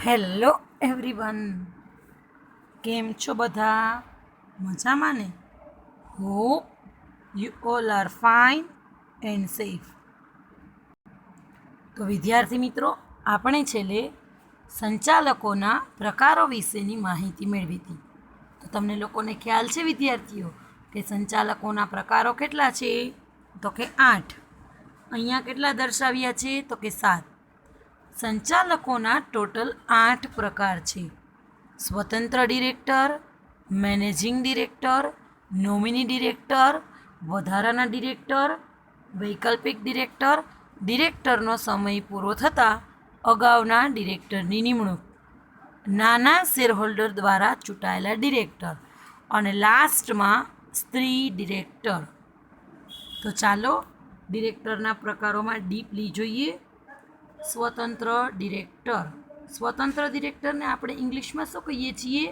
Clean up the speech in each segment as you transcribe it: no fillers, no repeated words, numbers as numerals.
Hello everyone, કેમ છો બધા? મજામાં ને? Hope you all are fine and safe. તો વિદ્યાર્થી મિત્રો, આપણે છેલ્લે સંચાલકોના પ્રકારો વિશેની માહિતી મેળવી હતી. તો તમને લોકોને ખ્યાલ છે વિદ્યાર્થીઓ કે સંચાલકોના પ્રકારો કેટલા છે? તો કે 8. અહીંયા કેટલા દર્શાવ્યા છે? તો કે 7. સંચાલકોના ટોટલ 8 પ્રકાર છે. સ્વતંત્ર director, managing director, nominee director, વધારાના ડિરેક્ટર, વૈકલ્પિક ડિરેક્ટર, ડિરેક્ટરનો સમય પૂરો થતાં અગાઉના ડિરેક્ટરની નિમણૂક, નાના શેરહોલ્ડર દ્વારા ચૂંટાયેલા ડિરેક્ટર અને લાસ્ટમાં સ્ત્રી ડિરેક્ટર. તો ચાલો ડિરેક્ટરના પ્રકારોમાં ડીપલી જોઈએ. સ્વતંત્ર ડિરેક્ટર. સ્વતંત્ર ડિરેક્ટરને આપણે ઇંગ્લિશમાં શું કહીએ છીએ?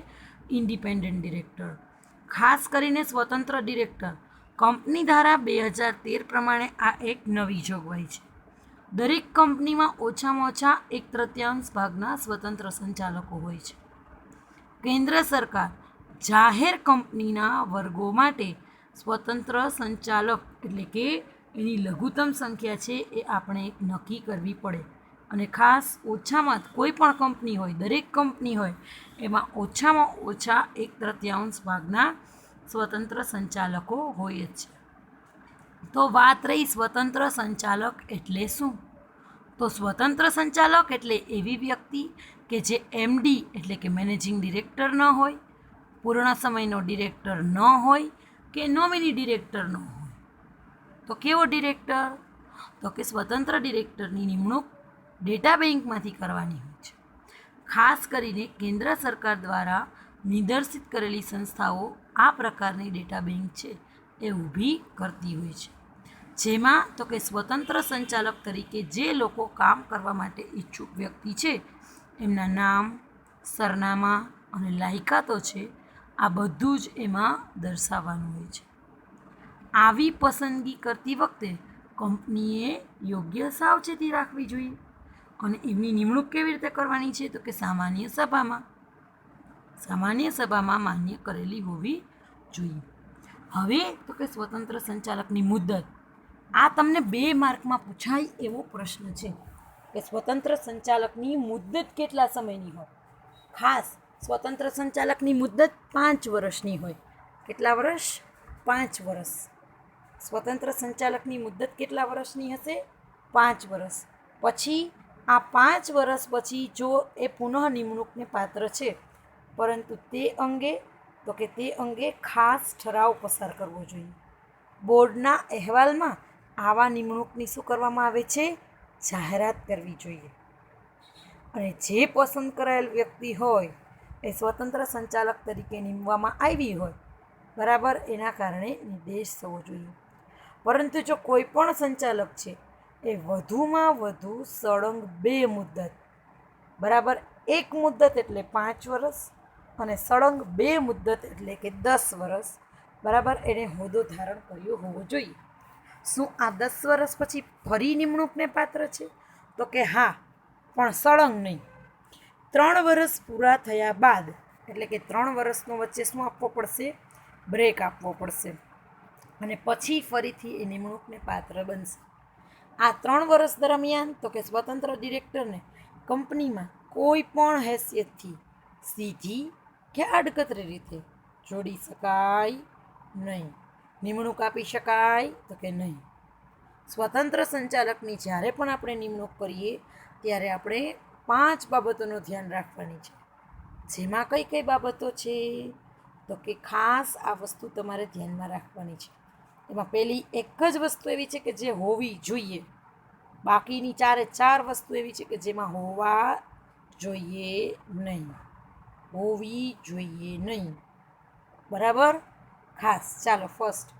Independent director. ખાસ કરીને સ્વતંત્ર ડિરેક્ટર કંપની ધારા 2013 પ્રમાણે આ એક નવી જોગવાઈ છે. દરેક કંપનીમાં ઓછામાં ઓછા 1/3 ભાગના સ્વતંત્ર સંચાલકો હોય છે. કેન્દ્ર સરકાર જાહેર કંપનીના વર્ગો માટે સ્વતંત્ર સંચાલક એટલે કે એની લઘુત્તમ સંખ્યા છે એ આપણે એક નક્કી કરવી પડે. અને ખાસ ઓછામાં કોઈ પણ કંપની હોય, દરેક કંપની હોય એમાં ઓછામાં ઓછા 1/3 ભાગના સ્વતંત્ર સંચાલકો હોય જ છે. તો વાત રહી સ્વતંત્ર સંચાલક એટલે શું? તો સ્વતંત્ર સંચાલક એટલે એવી વ્યક્તિ કે જે એમડી એટલે કે મેનેજિંગ ડિરેક્ટર ન હોય, પૂર્ણ સમયનો ડિરેક્ટર ન હોય કે નોમિની ડિરેક્ટર ન હોય. તો કેવો ડિરેક્ટર? તો કે સ્વતંત્ર ડિરેક્ટરની નિમણૂક ડેટા બેંકમાંથી કરવાની હોય છે. ખાસ કરીને કેન્દ્ર સરકાર દ્વારા નિર્દેશિત કરેલી સંસ્થાઓ આ પ્રકારની ડેટા બેંક છે એ ઊભી કરતી હોય છે. જેમાં તો કે સ્વતંત્ર સંચાલક તરીકે જે લોકો કામ કરવા માટે ઈચ્છુક વ્યક્તિ છે એમના નામ, સરનામા અને લાયકાતો છે આ બધું જ એમાં દર્શાવવાનું હોય છે. આવી પસંદગી કરતી વખતે કંપનીએ યોગ્ય સાવચેતી રાખવી જોઈએ. અને એમની નિમણૂક કેવી રીતે કરવાની છે? તો કે સામાન્ય સભામાં માન્ય કરેલી હોવી જોઈએ. હવે તો કે સ્વતંત્ર સંચાલકની મુદ્દત. આ તમને 2 માર્કમાં પૂછાય એવો પ્રશ્ન છે કે સ્વતંત્ર સંચાલકની મુદ્દત કેટલા સમયની હોય? ખાસ સ્વતંત્ર સંચાલકની મુદ્દત 5 વર્ષની હોય. કેટલા વર્ષ? 5 વર્ષ. સ્વતંત્ર સંચાલકની મુદ્દત કેટલા વર્ષની હશે? 5 વર્ષ. પછી આ 5 વર્ષ પછી જો એ પુનઃ નિમણૂકને પાત્ર છે, પરંતુ તે અંગે ખાસ ઠરાવ પસાર કરવો જોઈએ. બોર્ડના અહેવાલમાં આવા નિમણૂકની શું કરવામાં આવે છે? જાહેરાત કરવી જોઈએ. અને જે પસંદ કરાયેલ વ્યક્તિ હોય એ સ્વતંત્ર સંચાલક તરીકે નીમવામાં આવી હોય, બરાબર, એના કારણે નિર્દેશ થવો જોઈએ. પરંતુ જો કોઈ પણ સંચાલક છે એ વધુમાં વધુ સળંગ 2 મુદ્દત, બરાબર, 1 મુદ્દત એટલે 5 વર્ષ અને સળંગ 2 મુદ્દત એટલે કે 10 વર્ષ, બરાબર, એને હોદ્દો ધારણ કર્યો હોવો જોઈએ. શું આ 10 વર્ષ પછી ફરી નિમણૂકને પાત્ર છે? તો કે હા, પણ સળંગ નહીં. 3 વર્ષ પૂરા થયા બાદ એટલે કે 3 વર્ષનો વચ્ચે શું આપવો પડશે? બ્રેક આપવો પડશે. અને પછી ફરીથી એ નિમણૂકને પાત્ર બનશે. આ 3 વર્ષ દરમિયાન તો કે સ્વતંત્ર ડિરેક્ટરને કંપનીમાં કોઈ પણ હેસિયતથી સીધી કે આડકતરી રીતે જોડી શકાય નહીં. નિમણૂક આપી શકાય? તો કે નહીં. સ્વતંત્ર સંચાલકની જ્યારે પણ આપણે નિમણૂક કરીએ ત્યારે આપણે 5 બાબતોનું ધ્યાન રાખવાની છે. જેમાં કઈ કઈ બાબતો છે? તો કે ખાસ આ વસ્તુ તમારે ધ્યાનમાં રાખવાની છે. એમાં પહેલી એક જ વસ્તુ એવી છે કે જે હોવી જોઈએ. બાકીની 4 વસ્તુ એવી છે કે જેમાં હોવા જોઈએ નહીં. હોવી જોઈએ નહીં, બરાબર. ખાસ ચાલો ફર્સ્ટ,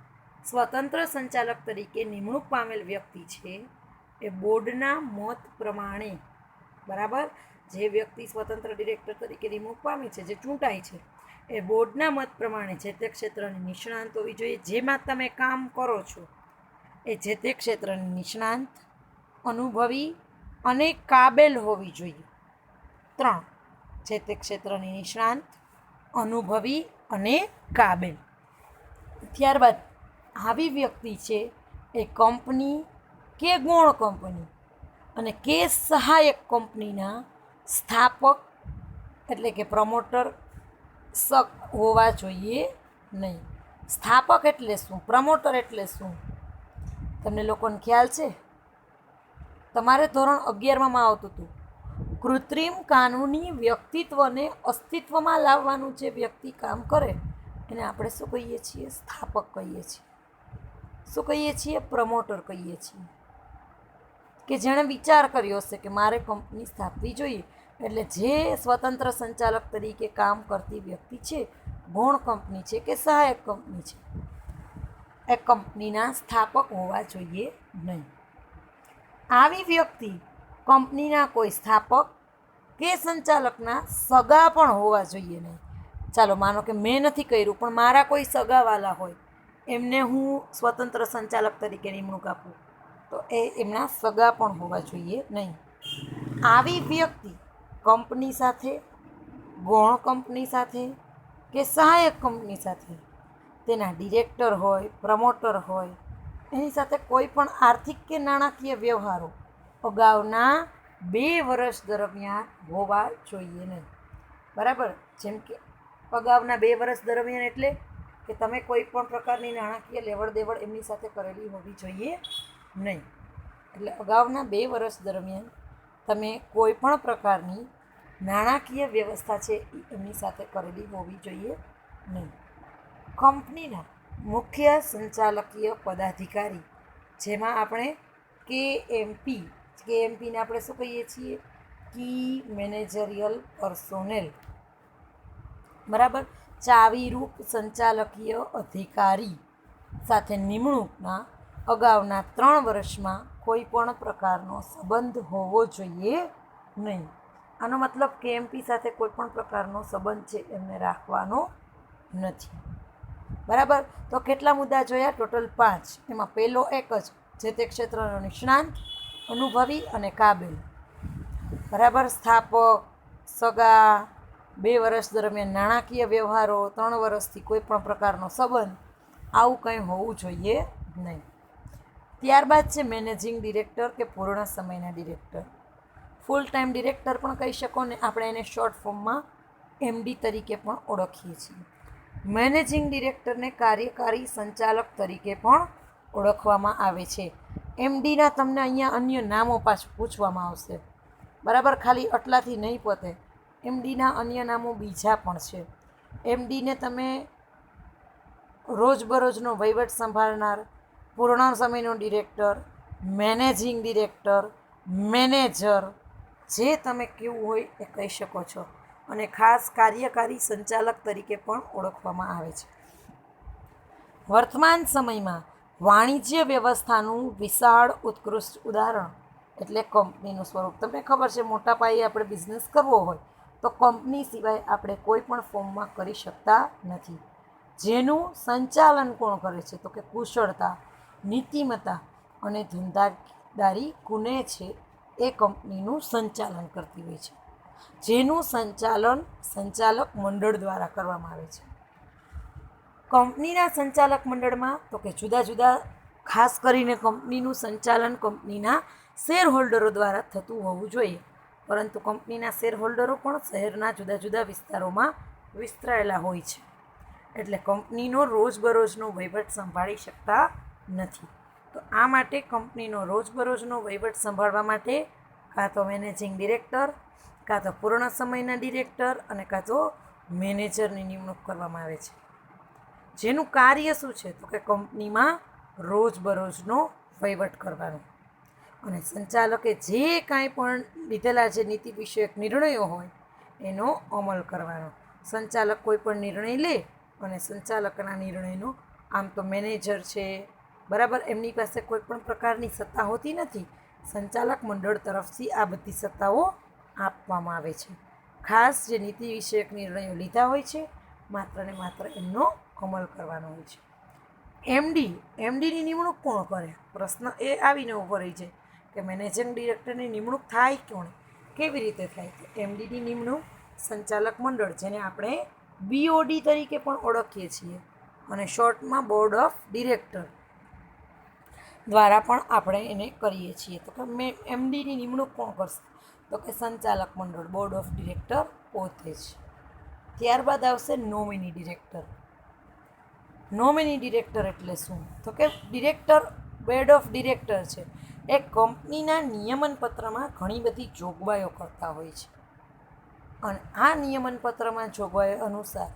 સ્વતંત્ર સંચાલક તરીકે નિમણૂક પામેલ વ્યક્તિ છે એ બોર્ડના મત પ્રમાણે, બરાબર, જે વ્યક્તિ સ્વતંત્ર ડિરેક્ટર તરીકે નિમણૂક પામી છે, જે ચૂંટાય છે, એ બોર્ડના મત પ્રમાણે જે તે ક્ષેત્રની નિષ્ણાંત હોવી જોઈએ. જેમાં તમે કામ કરો છો એ જે તે ક્ષેત્રની નિષ્ણાંત, અનુભવી અને કાબેલ હોવી જોઈએ. 3, જે તે ક્ષેત્રની નિષ્ણાંત, અનુભવી અને કાબેલ. ત્યારબાદ આવી વ્યક્તિ છે એ કંપની કે ગૌણ કંપની અને કે સહાયક કંપનીના સ્થાપક એટલે કે પ્રમોટર હોવા જોઈએ નહીં. સ્થાપક એટલે શું, પ્રમોટર એટલે શું, તમને લોકોને ખ્યાલ છે? તમારે ધોરણ 11માં આવતું હતું. કૃત્રિમ કાનૂની વ્યક્તિત્વને અસ્તિત્વમાં લાવવાનું જે વ્યક્તિ કામ કરે એને આપણે શું કહીએ છીએ? સ્થાપક કહીએ છીએ. શું કહીએ છીએ? પ્રમોટર કહીએ છીએ. કે જેણે વિચાર કર્યો હશે કે મારે કંપની સ્થાપવી જોઈએ, એટલે જે સ્વતંત્ર સંચાલક તરીકે કામ કરતી વ્યક્તિ છે, ગૌણ કંપની છે કે સહાયક કંપની છે, એ કંપનીના સ્થાપક હોવા જોઈએ નહીં. આવી વ્યક્તિ કંપનીના કોઈ સ્થાપક કે સંચાલકના સગા પણ હોવા જોઈએ નહીં. ચાલો માનો કે મેં નથી કર્યું, પણ મારા કોઈ સગાવાલા હોય, એમને હું સ્વતંત્ર સંચાલક તરીકે નિમણૂક આપું, તો એ એમના સગા પણ હોવા જોઈએ નહીં. આવી વ્યક્તિ કંપની સાથે, ગૌણ કંપની સાથે કે સહાયક કંપની સાથે તેના ડિરેક્ટર હોય, પ્રમોટર હોય, એની સાથે કોઈ પણ આર્થિક કે નાણાકીય વ્યવહારો અગાઉના 2 વર્ષ દરમિયાન હોવા જોઈએ નહીં. બરાબર? જેમ કે અગાઉના 2 વર્ષ દરમિયાન એટલે કે તમે કોઈ પણ પ્રકારની નાણાકીય લેવડ દેવડ એમની સાથે કરેલી હોવી જોઈએ નહીં. એટલે અગાઉના 2 વર્ષ દરમિયાન તમે કોઈ પણ પ્રકારની નાણાકીય વ્યવસ્થા છે એ એમની સાથે કરેલી હોવી જોઈએ નહીં. કંપનીના મુખ્ય સંચાલકીય પદાધિકારી, જેમાં આપણે કેએમપીને આપણે શું કહીએ છીએ? કી મેનેજરિયલ પર્સોનેલ. બરાબર? ચાવીરૂપ સંચાલકીય અધિકારી સાથે નિમણૂકના અગાઉના 3 વર્ષમાં કોઈ પણ પ્રકારનો સંબંધ હોવો જોઈએ નહીં. આનો મતલબ કેએમપી સાથે કોઈ પણ પ્રકારનો સંબંધ છે એમને રાખવાનો નથી. બરાબર? તો કેટલા મુદ્દા જોયા? ટોટલ 5. એમાં પહેલો એક જ, જે તે ક્ષેત્રનો નિષ્ણાંત, અનુભવી અને કાબેલ. બરાબર? સ્થાપક, સગા, 2 વર્ષ દરમિયાન નાણાકીય વ્યવહારો, 3 વર્ષથી કોઈ પણ પ્રકારનો સંબંધ, આવું કંઈ હોવું જોઈએ નહીં. ત્યારબાદ છે મેનેજિંગ ડિરેક્ટર કે પૂર્ણ સમયના ડિરેક્ટર. ફૂલ ટાઈમ ડિરેક્ટર પણ કહી શકો ને આપણે એને શોર્ટ ફોર્મમાં એમડી તરીકે પણ ઓળખીએ છીએ. મેનેજિંગ ડિરેક્ટરને કાર્યકારી સંચાલક તરીકે પણ ઓળખવામાં આવે છે. એમડીના તમને અહીંયા અન્ય નામો પાછું પૂછવામાં આવશે. બરાબર? ખાલી આટલાથી નહીં પતે. એમડીના અન્ય નામો બીજા પણ છે. એમડીને તમે રોજબરોજનો વહીવટ સંભાળનાર, પૂર્ણ સમયનો ડિરેક્ટર, મેનેજિંગ ડિરેક્ટર, મેનેજર, જે તમે કેવું હોય એ કહી શકો છો. અને ખાસ કાર્યકારી સંચાલક તરીકે પણ ઓળખવામાં આવે છે. વર્તમાન સમયમાં વાણિજ્ય વ્યવસ્થાનું વિશાળ ઉત્કૃષ્ટ ઉદાહરણ એટલે કંપનીનું સ્વરૂપ. તમને ખબર છે, મોટા પાયે આપણે બિઝનેસ કરવો હોય તો કંપની સિવાય આપણે કોઈ પણ ફોર્મમાં કરી શકતા નથી. જેનું સંચાલન કોણ કરે છે? તો કે કુશળતા, નીતિમત્તા અને ધંધાદારી ગુને છે એ કંપનીનું સંચાલન કરતી હોય છે, જેનું સંચાલન સંચાલક મંડળ દ્વારા કરવામાં આવે છે. કંપનીના સંચાલક મંડળમાં તો કે જુદા જુદા, ખાસ કરીને કંપનીનું સંચાલન કંપનીના શેર હોલ્ડરો દ્વારા થતું હોવું જોઈએ, પરંતુ કંપનીના શેર હોલ્ડરો પણ શહેરના જુદા જુદા વિસ્તારોમાં વિસ્તરાયેલા હોય છે, એટલે કંપનીનો રોજબરોજનો વહીવટ સંભાળી શકતા નથી. તો આ માટે કંપનીનો રોજબરોજનો વહીવટ સંભાળવા માટે કાં તો મેનેજિંગ ડિરેક્ટર, કાં તો પૂર્ણ સમયના ડિરેક્ટર અને કાં તો મેનેજરની નિમણૂક કરવામાં આવે છે. જેનું કાર્ય શું છે? તો કે કંપનીમાં રોજબરોજનો વહીવટ કરવાનો અને સંચાલકે જે કાંઈ પણ લીધેલા જે નીતિ વિષયક નિર્ણયો હોય એનો અમલ કરવાનો. સંચાલક કોઈ પણ નિર્ણય લે અને સંચાલકના નિર્ણયનો, આમ તો મેનેજર છે, બરાબર, એમની પાસે કોઈ પણ પ્રકારની સત્તા હોતી નથી. સંચાલક મંડળ તરફથી આ બધી સત્તાઓ આપવામાં આવે છે. ખાસ જે નીતિ વિષયક નિર્ણયો લીધા હોય છે, માત્ર ને માત્ર એમનો અમલ કરવાનો હોય છે. એમડીની નિમણૂક કોણ કરે? પ્રશ્ન એ આવીને ઊભો રહી છે કે મેનેજિંગ ડિરેક્ટરની નિમણૂક થાય કોણ, કેવી રીતે થાય? તો એમડીની નિમણૂક સંચાલક મંડળ, જેને આપણે BOD તરીકે પણ ઓળખીએ છીએ અને શોર્ટમાં બોર્ડ ઓફ ડિરેક્ટર દ્વારા પણ આપણે એને કરીએ છીએ. તો કે MDની નિમણૂક કોણ કરશે? તો કે સંચાલક મંડળ, બોર્ડ ઓફ ડિરેક્ટર પોતે જ. ત્યારબાદ આવશે નોમિની ડિરેક્ટર. નોમિની ડિરેક્ટર એટલે શું? તો કે ડિરેક્ટર બોર્ડ ઓફ ડિરેક્ટર છે એ કંપનીના નિયમનપત્રમાં ઘણી બધી જોગવાઈઓ કરતા હોય છે અને આ નિયમનપત્રમાં જોગવાઈઓ અનુસાર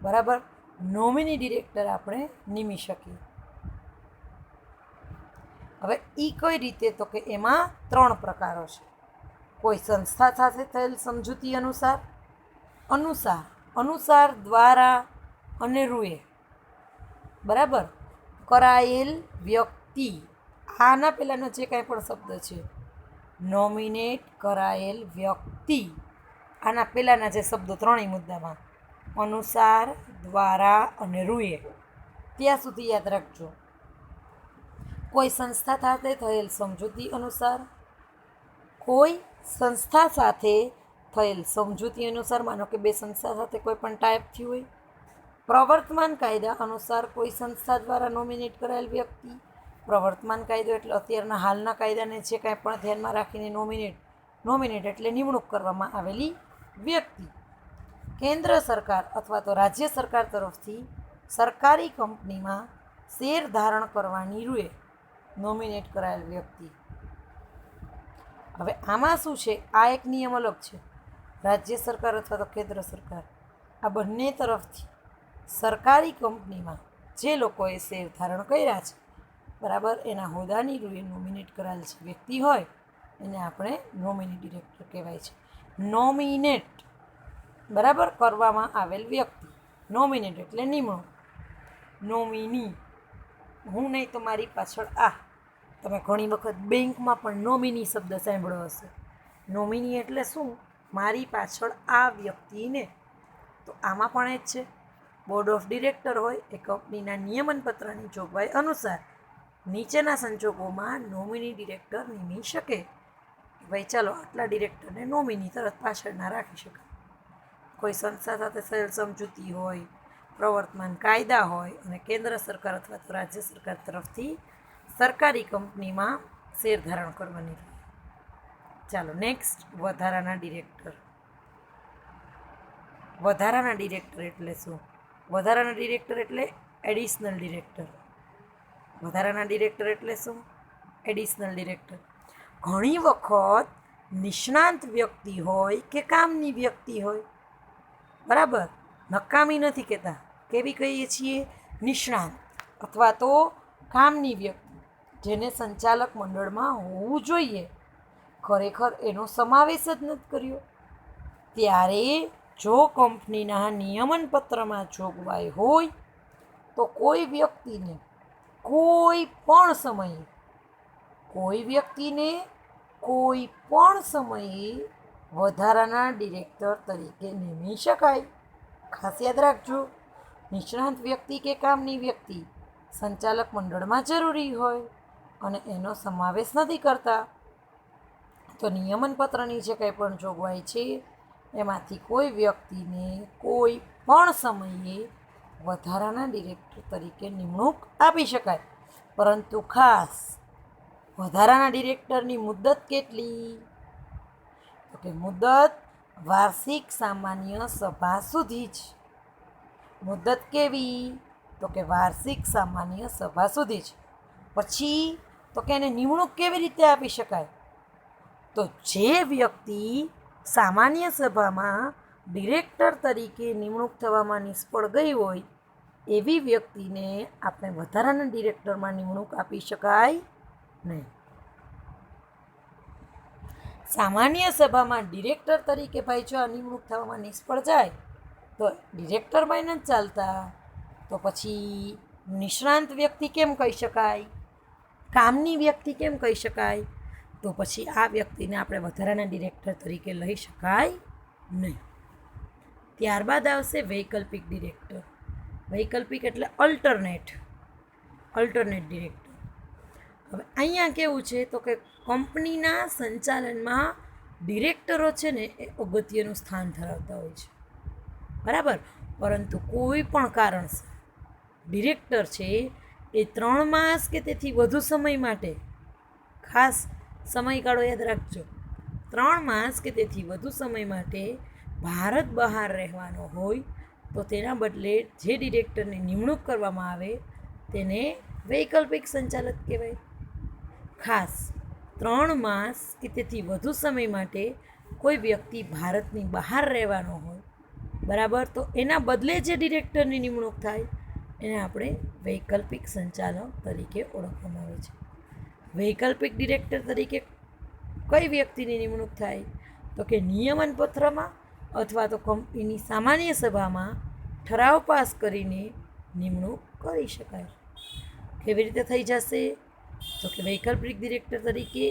બરાબર નોમિની ડિરેક્ટર આપણે નિમી શકીએ. હવે એ કઈ રીતે? તો કે એમાં 3 પ્રકારો છે. કોઈ સંસ્થા સાથે થયેલ સમજૂતી અનુસાર દ્વારા અને રૂએ બરાબર કરાયેલ વ્યક્તિ, આના પહેલાંનો જે કાંઈ પણ શબ્દ છે નોમિનેટ કરાયેલ વ્યક્તિ, આના પહેલાંના જે શબ્દો ત્રણેય મુદ્દામાં અનુસાર, દ્વારા અને રૂએ, ત્યાં સુધી યાદ રાખજો. કોઈ સંસ્થા સાથે થયેલ સમજૂતી અનુસાર, કોઈ સંસ્થા સાથે થયેલ સમજૂતી અનુસાર, માનો કે 2 સંસ્થા સાથે કોઈ પણ ટાઈપ થયું હોય. પ્રવર્તમાન કાયદા અનુસાર કોઈ સંસ્થા દ્વારા નોમિનેટ કરાયેલ વ્યક્તિ, પ્રવર્તમાન કાયદો એટલે અત્યારના હાલના કાયદાને જે કાંઈ પણ ધ્યાનમાં રાખીને નોમિનેટ એટલે નિમણૂક કરવામાં આવેલી વ્યક્તિ. કેન્દ્ર સરકાર અથવા તો રાજ્ય સરકાર તરફથી સરકારી કંપનીમાં શેર ધારણ કરવાની રૂએ નોમિનેટ કરાયેલ વ્યક્તિ. હવે આમાં શું છે? આ એક નિયમ અલગ છે. રાજ્ય સરકાર અથવા તો કેન્દ્ર સરકાર, આ બંને તરફથી સરકારી કંપનીમાં જે લોકોએ શેર ધારણ કર્યા છે બરાબર, એના હોદ્દાની રૂએ નોમિનેટ કરાયેલ છે વ્યક્તિ હોય એને આપણે નોમિની ડિરેક્ટર કહેવાય છે. નોમિનેટ બરાબર કરવામાં આવેલ વ્યક્તિ, નોમિનેટ એટલે નિમણૂક. નોમિની, હું નહીં તો મારી પાછળ આ. તમે ઘણી વખત બેંકમાં પણ નોમિની શબ્દ સાંભળ્યો હશે. નોમિની એટલે શું? મારી પાછળ આ વ્યક્તિને. તો આમાં પણ એ જ છે. બોર્ડ ઓફ ડિરેક્ટર હોય એ કંપનીના નિયમનપત્રની જોગવાઈ અનુસાર નીચેના સંજોગોમાં નોમિની ડિરેક્ટર નિમી શકે. ભાઈ ચાલો આટલા ડિરેક્ટરને નોમિની તરત પાછળ ના રાખી શકાય. કોઈ સંસ્થા સાથે થયેલ સમજૂતી હોય, પ્રવર્તમાન કાયદા હોય અને કેન્દ્ર સરકાર અથવા તો રાજ્ય સરકાર તરફથી સરકારી કંપનીમાં શેર ધારણ કરવાની રહે. ચાલો નેક્સ્ટ, વધારાના ડિરેક્ટર. વધારાના ડિરેક્ટર એટલે શું? વધારાના ડિરેક્ટર એટલે એડિશનલ ડિરેક્ટર. વધારાના ડિરેક્ટર એટલે શું? Additional director. ઘણી વખત નિષ્ણાંત વ્યક્તિ હોય કે કામની વ્યક્તિ હોય બરાબર, નકામી નથી કહેતા, કેવી કહીએ છીએ? નિષ્ણાંત અથવા તો કામની વ્યક્તિ, જેને સંચાલક મંડળમાં હોવું જોઈએ, ખરેખર એનો સમાવેશ જ નથી કર્યો. ત્યારે જો કંપનીના નિયમનપત્રમાં જોગવાઈ હોય તો કોઈ વ્યક્તિને કોઈ પણ સમયે વધારાના ડિરેક્ટર તરીકે નિમી શકાય. ખાસ યાદ રાખજો, નિષ્ણાંત વ્યક્તિ કે કામની વ્યક્તિ સંચાલક મંડળમાં જરૂરી હોય અને એનો સમાવેશ નથી કરતા તો નિયમનપત્રની જે કંઈ પણ જોગવાઈ છે એમાંથી કોઈ વ્યક્તિને કોઈ પણ સમયે વધારાના ડિરેક્ટર તરીકે નિમણૂક આપી શકાય. પરંતુ ખાસ, વધારાના ડિરેક્ટરની મુદત કેટલી? તો કે મુદત વાર્ષિક સામાન્ય સભા સુધી જ. મુદત કેવી? તો કે વાર્ષિક સામાન્ય સભા સુધી જ. પછી તો કે એને નિમણૂક કેવી રીતે આપી શકાય? તો જે વ્યક્તિ સામાન્ય સભામાં ડિરેક્ટર તરીકે નિમણૂક થવામાં નિષ્ફળ ગઈ હોય એવી વ્યક્તિને આપણે વધારાના ડિરેક્ટરમાં નિમણૂક આપી શકાય નહીં. સામાન્ય સભામાં ડિરેક્ટર તરીકે ભાઈ જો આ નિમણૂક થવામાં નિષ્ફળ જાય તો ડિરેક્ટરમાં નથી ચાલતા, તો પછી નિષ્ણાંત વ્યક્તિ કેમ કહી શકાય? કામની વ્યક્તિ કેમ કહી શકાય? તો પછી આ વ્યક્તિને આપણે વધારાના ડિરેક્ટર તરીકે લઈ શકાય નહીં. ત્યારબાદ આવશે વૈકલ્પિક ડિરેક્ટર. વૈકલ્પિક એટલે અલ્ટરનેટ ડિરેક્ટર. હવે અહીંયા કેવું છે તો કે કંપનીના સંચાલનમાં ડિરેક્ટરો છે ને એ અગત્યનું સ્થાન ધરાવતા હોય છે, બરાબર. પરંતુ કોઈ પણ કારણસર ડિરેક્ટર છે એ 3 માસ કે તેથી વધુ સમય માટે, ખાસ સમયગાળો યાદ રાખજો, 3 માસ કે તેથી વધુ સમય માટે ભારત બહાર રહેવાનો હોય તો તેના બદલે જે ડિરેક્ટરની નિમણૂક કરવામાં આવે તેને વૈકલ્પિક સંચાલક કહેવાય. ખાસ 3 માસ કે તેથી વધુ સમય માટે કોઈ વ્યક્તિ ભારતની બહાર રહેવાનો હોય, બરાબર, તો એના બદલે જે ડિરેક્ટરની નિમણૂક થાય એને આપણે વૈકલ્પિક સંચાલક તરીકે ઓળખવામાં આવે છે. વૈકલ્પિક ડિરેક્ટર તરીકે કઈ વ્યક્તિની નિમણૂક થાય તો કે નિયમન પત્રમાં અથવા તો કંપનીની સામાન્ય સભામાં ઠરાવ પાસ કરીને નિમણૂક કરી શકાય. કેવી રીતે થઈ જશે તો કે વૈકલ્પિક ડિરેક્ટર તરીકે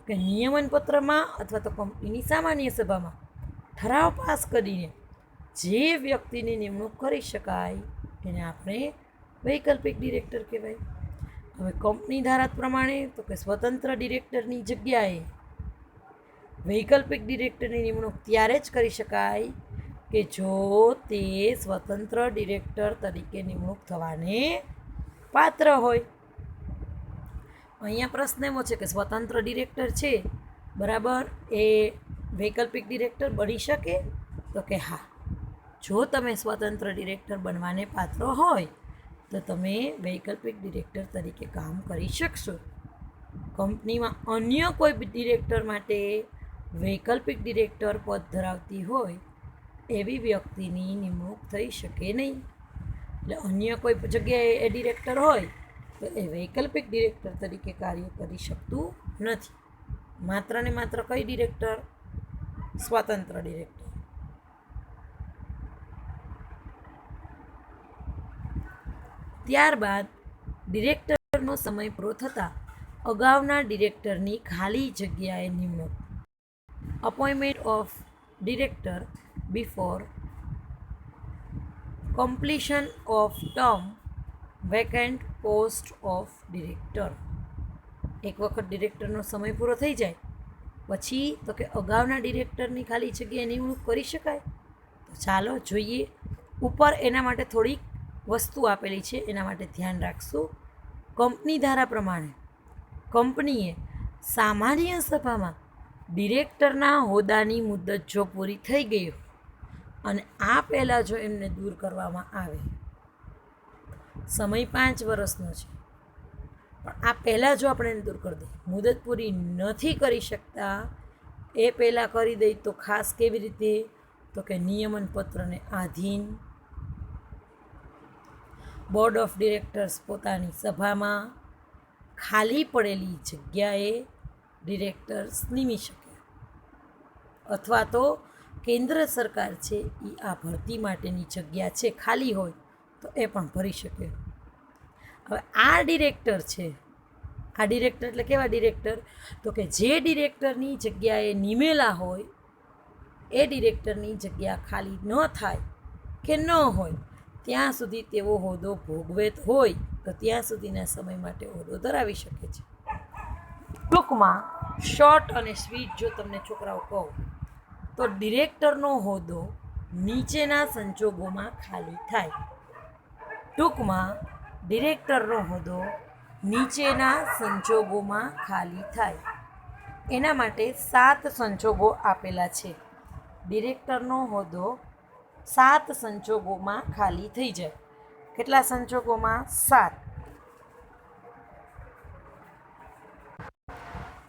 કે નિયમન પત્રમાં અથવા તો કંપનીની સામાન્ય સભામાં ઠરાવ પાસ કરીને જે વ્યક્તિની નિમણૂક કરી શકાય એને આપણે વૈકલ્પિક ડિરેક્ટર કહેવાય. હવે કંપની ધારા પ્રમાણે તો કે સ્વતંત્ર ડિરેક્ટરની જગ્યાએ વૈકલ્પિક ડિરેક્ટરની નિમણૂક ત્યારે જ કરી શકાય કે જો તે સ્વતંત્ર ડિરેક્ટર તરીકે નિમણૂક થવાને પાત્ર હોય. અહીંયા પ્રશ્ન એવો છે કે સ્વતંત્ર ડિરેક્ટર છે, બરાબર, એ વૈકલ્પિક ડિરેક્ટર બની શકે તો કે હા, જો તમે સ્વતંત્ર ડિરેક્ટર બનવાને પાત્ર હોય તો તમે વૈકલ્પિક ડિરેક્ટર તરીકે કામ કરી શકશો. કંપનીમાં અન્ય કોઈ ડિરેક્ટર માટે વૈકલ્પિક ડિરેક્ટર પદ ધરાવતી હોય એવી વ્યક્તિની નિમણૂક થઈ શકે નહીં. એટલે અન્ય કોઈ જગ્યાએ એ ડિરેક્ટર હોય તો એ વૈકલ્પિક ડિરેક્ટર તરીકે કાર્ય કરી શકતું નથી. માત્ર ને માત્ર કઈ ડિરેક્ટર? સ્વતંત્ર ડિરેક્ટર. ત્યારબાદ ડિરેક્ટરનો સમય પૂરો થતાં અગાઉના ડિરેક્ટરની ખાલી જગ્યાએ નિમણૂક. Appointment of director before completion of term vacant post of director. એક વખત ડિરેક્ટરનો સમય પૂરો થઈ જાય પછી તો કે અગાઉના ડિરેક્ટરની ખાલી જગ્યાએ નિમણૂક કરી શકાય. તો ચાલો જોઈએ. ઉપર એના માટે થોડીક વસ્તુ આપેલી છે, એના માટે ધ્યાન રાખશું. કંપની ધારા પ્રમાણે કંપનીએ સામાન્ય સભામાં ડિરેક્ટરના હોદ્દાની મુદત જો પૂરી થઈ ગઈ અને આ પહેલાં જો એમને દૂર કરવામાં આવે, સમય 5 વર્ષનો છે પણ આ પહેલાં જો આપણે એને દૂર કરી દઈએ, મુદત પૂરી નથી કરી શકતા એ પહેલાં કરી દઈ તો ખાસ કેવી રીતે તો કે નિયમન પત્રને આધીન બોર્ડ ઓફ ડિરેક્ટર્સ પોતાની સભામાં ખાલી પડેલી જગ્યાએ ડિરેક્ટર્સ નિમી શકે, અથવા તો કેન્દ્ર સરકાર છે એ આ ભરતી માટેની જગ્યા છે ખાલી હોય તો એ પણ ભરી શકે. હવે આ ડિરેક્ટર છે, આ ડિરેક્ટર એટલે કેવા ડિરેક્ટર તો કે જે ડિરેક્ટરની જગ્યાએ નિમેલા હોય એ ડિરેક્ટરની જગ્યા ખાલી ન થાય કે ન હોય ત્યાં સુધી તેવો હોદ્દો ભોગવેત હોય તો ત્યાં સુધીના સમય માટે હોદ્દો ધરાવી શકે છે. ટૂંકમાં શોર્ટ અને સ્વીટ જો તમને છોકરાઓ કહું તો ડિરેક્ટરનો હોદ્દો નીચેના સંજોગોમાં ખાલી થાય. ટૂંકમાં ડિરેક્ટરનો હોદ્દો નીચેના સંજોગોમાં ખાલી થાય. એના માટે 7 સંજોગો આપેલા છે. ડિરેક્ટરનો હોદ્દો 7 સંજોગોમાં ખાલી થઈ જાય. કેટલા સંજોગોમાં? 7.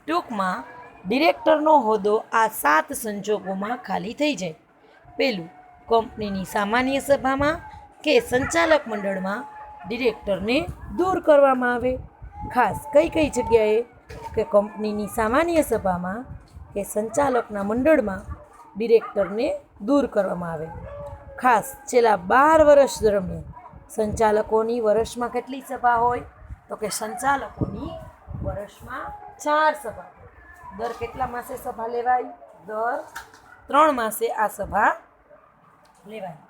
ટૂંકમાં ડિરેક્ટરનો હોદ્દો આ 7 સંજોગોમાં ખાલી થઈ જાય. પહેલું, કંપનીની સામાન્ય સભામાં કે સંચાલક મંડળમાં ડિરેક્ટરને દૂર કરવામાં આવે. ખાસ કઈ કઈ જગ્યાએ? કે કંપનીની સામાન્ય સભામાં કે સંચાલકના મંડળમાં ડિરેક્ટરને દૂર કરવામાં આવે. ખાસ છેલ્લા 12 વર્ષ દરમિયાન સંચાલકોની વર્ષમાં કેટલી સભા હોય તો કે સંચાલકોની વર્ષમાં 4 સભા. દર કેટલા માસે સભા લેવાય? દર 3 માસે આ સભા લેવાય.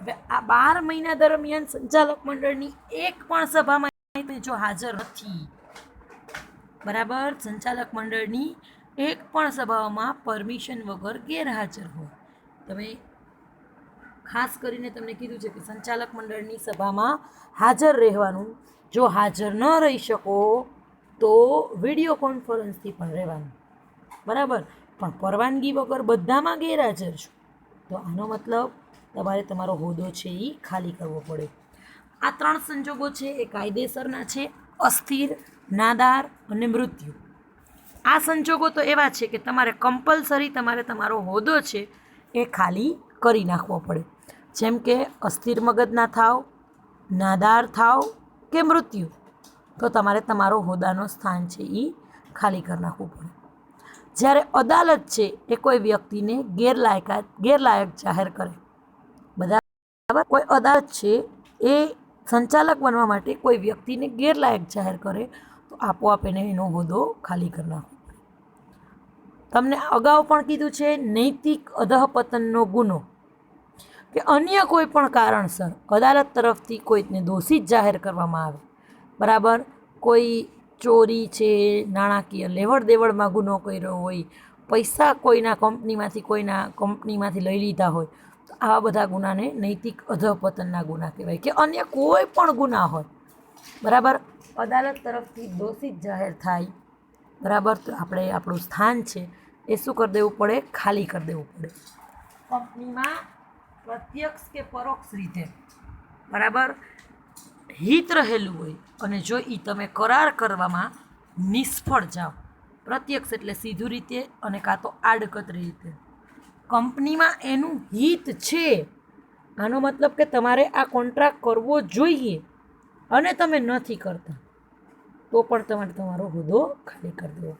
હવે આ 12 મહિના દરમિયાન સંચાલક મંડળની એક પણ સભામાં જો હાજર નથી, બરાબર, સંચાલક મંડળની એક પણ સભામાં પરમિશન વગર ગેરહાજર હોય. તમે ખાસ કરીને તમને કીધું છે કે સંચાલક મંડળની સભામાં હાજર રહેવાનું. જો હાજર ન રહી શકો તો વિડીયો કોન્ફરન્સથી પણ રહેવાનું, બરાબર. પણ પરવાનગી વગર બધામાં ગેરહાજર છો તો આનો મતલબ તમારે તમારો હોદ્દો છે એ ખાલી કરવો પડે. આ 3 સંજોગો છે એ કાયદેસરના છે: અસ્થિર, નાદાર અને મૃત્યુ. આ સંજોગો તો એવા છે કે તમારે કમ્પલસરી તમારે તમારો હોદ્દો છે એ ખાલી કરી નાખવો પડે. જેમ કે અસ્થિર મગજના થાવ, નાદાર થાવ કે મૃત્યુ, તો તમારે તમારો હોદ્દાનો સ્થાન છે એ ખાલી કરી નાખવું પડે. જ્યારે અદાલત છે એ કોઈ વ્યક્તિને ગેરલાયક જાહેર કરે, બરાબર, કોઈ અદાલત છે એ સંચાલક બનવા માટે કોઈ વ્યક્તિને ગેરલાયક જાહેર કરે તો આપોઆપ એને એનો હોદ્દો ખાલી કરી નાખવો પડે. તમને અગાઉ પણ કીધું છે નૈતિક અધઃપતનનો ગુનો કે અન્ય કોઈ પણ કારણસર અદાલત તરફથી કોઈને દોષિત જાહેર કરવામાં આવે, બરાબર. કોઈ ચોરી છે, નાણાકીય લેવડ દેવડમાં ગુનો કર્યો હોય, પૈસા કોઈના કંપનીમાંથી લઈ લીધા હોય, તો આવા બધા ગુનાને નૈતિક અધઃપતનના ગુના કહેવાય. કે અન્ય કોઈ પણ ગુના હોય, બરાબર, અદાલત તરફથી દોષિત જાહેર થાય, બરાબર, તો આપણે આપણું સ્થાન છે એ શું કરી દેવું પડે? ખાલી કરી દેવું પડે. કંપનીમાં પ્રત્યક્ષ કે પરોક્ષ રીતે, બરાબર, હિત રહેલું હોય અને જો એ તમે કરાર કરવામાં નિષ્ફળ જાઓ, પ્રત્યક્ષ એટલે સીધું રીતે અને કાં તો આડકતરી રીતે, કંપનીમાં એનું હિત છે, આનો મતલબ કે તમારે આ કોન્ટ્રાક્ટ કરવો જોઈએ અને તમે નથી કરતા, તો પણ તમારે તમારો હોદ્દો ખાલી કરી દેવો.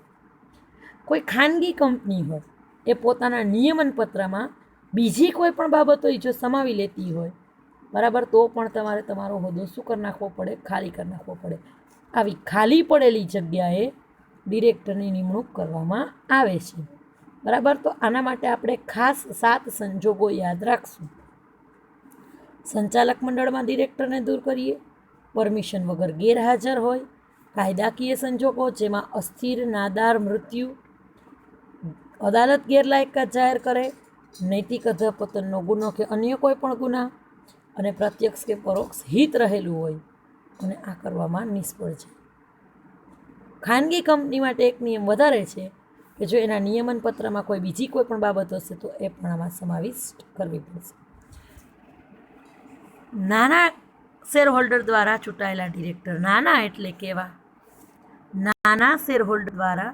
કોઈ ખાનગી કંપની હોય એ પોતાના નિયમન પત્રમાં બીજી કોઈ પણ બાબતો જો સમાવી લેતી હોય, બરાબર, તો પણ તમારે તમારો હોદ્દો શું કરી નાખવો પડે? ખાલી કરી નાખવો પડે. આવી ખાલી પડેલી જગ્યાએ ડિરેક્ટરની નિમણૂક કરવામાં આવે છે, બરાબર. તો આના માટે આપણે ખાસ 7 સંજોગો યાદ રાખશું. સંચાલક મંડળમાં ડિરેક્ટરને દૂર કરીએ, પરમિશન વગર ગેરહાજર હોય, કાયદાકીય સંજોગો જેમાં અસ્થિર, નાદાર, મૃત્યુ, અદાલત ગેરલાયકાત જાહેર કરે, નૈતિક અધઃપતનનો ગુનો કે અન્ય કોઈ પણ ગુના, અને પ્રત્યક્ષ કે પરોક્ષ હિત રહેલું હોય અને આ કરવામાં નિષ્ફળ છે. ખાનગી કંપની માટે એક નિયમ વધારે છે કે જો એના નિયમન પત્રમાં કોઈ બીજી કોઈ પણ બાબત હશે તો એ પણ આમાં સમાવિષ્ટ કરવી પડશે. નાના શેરહોલ્ડર દ્વારા ચૂંટાયેલા ડિરેક્ટર. નાના એટલે કેવા? નાના શેરહોલ્ડર દ્વારા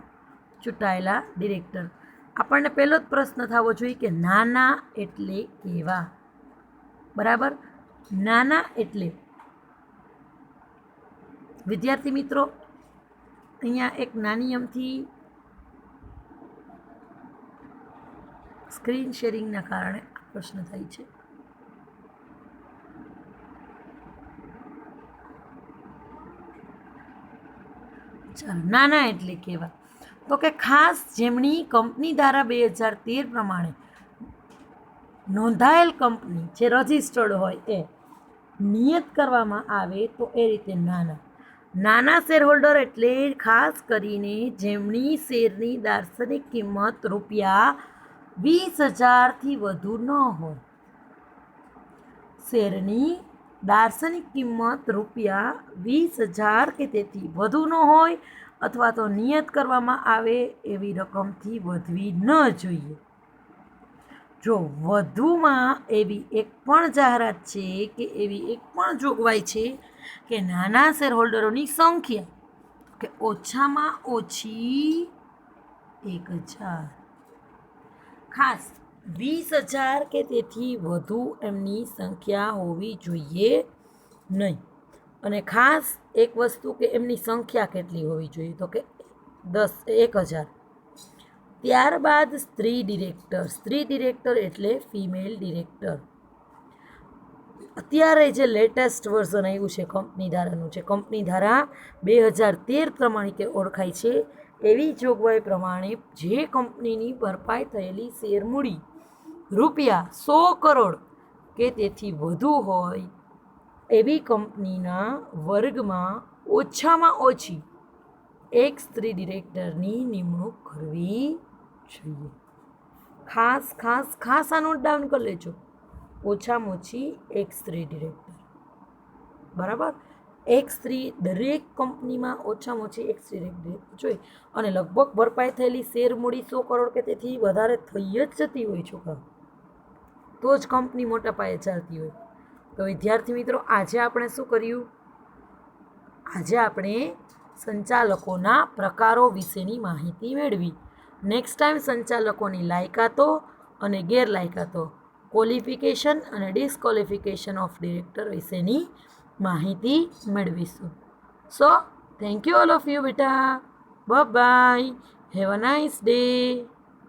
ચૂંટાયેલા ડિરેક્ટર. આપણને પહેલો જ પ્રશ્ન થવો જોઈએ કે નાના એટલે કેવા, બરાબર. નાના એટલે, વિદ્યાર્થી મિત્રો, અહીંયા એક નાની અમથી સ્ક્રીન શેરિંગના કારણે આ પ્રશ્ન થાય છે. ચાલો, નાના એટલે કેવા? તો કે ખાસ જેમની કંપની ધારા 2013 પ્રમાણે નોંધાયેલ કંપની જે રજિસ્ટર્ડ હોય એ નિયત કરવામાં આવે તો એ રીતે નાના શેરહોલ્ડર એટલે ખાસ કરીને જેમની શેરની દાર્શનિક કિંમત ₹20,000થી વધુ ન હોય. શેરની દાર્શનિક કિંમત ₹20,000 કે તેથી વધુ ન હોય અથવા તો નિયત કરવામાં આવે એવી રકમથી વધવી ન જોઈએ. જો વધુમાં એવી એક પણ જાહેરાત છે કે એવી એક પણ જોગવાઈ છે કે નાના શેરહોલ્ડરોની સંખ્યા કે ઓછામાં ઓછી 1,000, ખાસ 20,000 કે તેથી વધુ એમની સંખ્યા હોવી જોઈએ નહીં. અને ખાસ એક વસ્તુ કે એમની સંખ્યા કેટલી હોવી જોઈએ, તો કે 1,000. ત્યારબાદ સ્ત્રી ડિરેક્ટર એટલે ફિમેલ ડિરેક્ટર. અત્યારે જે લેટેસ્ટ વર્ઝન આવ્યું છે કંપની ધારાનું છે, કંપની ધારા 2013 પ્રમાણે ઓળખાય છે, એવી જોગવાઈ પ્રમાણે જે કંપનીની ભરપાઈ થયેલી શેર મૂડી ₹100 કરોડ કે તેથી વધુ હોય એવી કંપનીના વર્ગમાં ઓછામાં ઓછી એક સ્ત્રી ડિરેક્ટરની નિમણૂક કરવી જોઈએ. ખાસ ખાસ ખાસ આ નોટ ડાઉન કરી લેજો. ઓછામાં ઓછી એક સ્ત્રી ડિરેક્ટર. બરાબર, એક સ્ત્રી દરેક કંપનીમાં ઓછામાં ઓછી એક સ્ત્રી ડિરેક્ટર જોઈએ. અને લગભગ ભરપાઈ થયેલી શેર મૂડી 100 કરોડ કે તેથી વધારે થઈ જ જતી હોય છોકરા, તો જ કંપની મોટા પાયે ચાલતી હોય. તો વિદ્યાર્થી મિત્રો, આજે આપણે શું કર્યું? આજે આપણે સંચાલકોના પ્રકારો વિશેની માહિતી મેળવી. નેક્સ્ટ ટાઈમ સંચાલકોની લાયકાતો અને ગેરલાયકાતો, ક્વોલિફિકેશન અને ડિસ્ક્વોલિફિકેશન ઓફ ડિરેક્ટર વિશેની માહિતી મેળવીશું. So thank you all of you બેટા. Bye. Have a nice day.